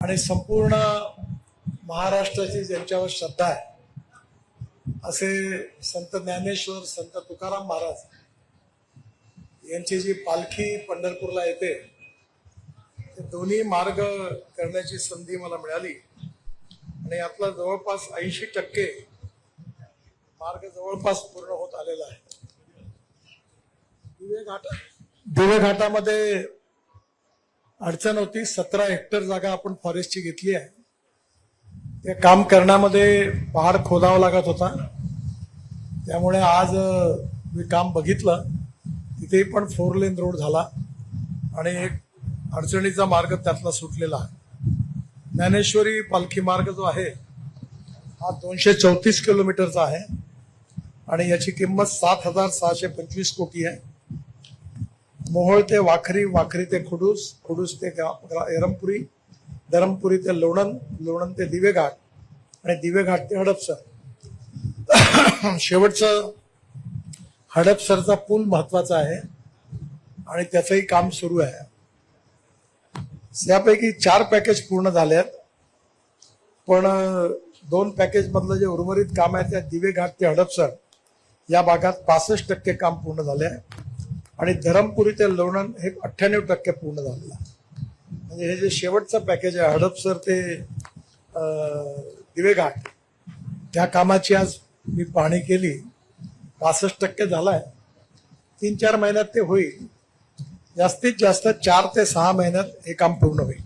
आणि संपूर्ण महाराष्ट्राची ज्यांच्यावर श्रद्धा आहे असे संत ज्ञानेश्वर, संत तुकाराम महाराज यांची जी पालखी पंढरपूरला येते, ते दोन्ही मार्ग करण्याची संधी मला मिळाली आणि यातला जवळपास 80% मार्ग जवळपास पूर्ण होत आलेला आहे. दिवे घाटामध्ये अडचण होती. 17 हेक्टर जागा आपण फॉरेस्टची घेतली आहे. ते काम करण्यामध्ये पहाड खोदावा लागत होता. त्यामुळे आज मी काम बघितलं, तिथे पण 4 लेन रोड झाला आणि एक अडचणीचा मार्ग त्यातला सुटलेला आहे. ज्ञानेश्वरी पालखी मार्ग जो आहे हा 234 किलोमीटरचा आहे आणि याची किंमत 7,625 कोटी आहे. मोहोळ ते वाखरी, वाखरी ते खुडूस, खुडूस ते एरमपुरी, धरमपुरी ते लोणंद, लोणंद ते दिवेघाट आणि दिवेघाट ते हडपसर. शेवटचं हडपसरचा पूल महत्वाचा आहे आणि त्याचंही काम सुरू आहे. यापैकी 4 पॅकेज पूर्ण झाले आहेत, पण 2 पॅकेज मधलं जे उर्वरित काम आहे त्या दिवेघाट ते हडपसर या भागात 65% काम पूर्ण झाले आहे आणि धरमपुरी ते लोणंद हे 98% पूर्ण झालेलं आहे. म्हणजे हे जे शेवटचं पॅकेज आहे हडपसर ते दिवेघाट, त्या कामाची आज मी पाहणी केली. 65% झालाय. 3-4 महिन्यात ते होईल. जास्तीत जास्त 4 ते 6 महिन्यात हे काम पूर्ण होईल.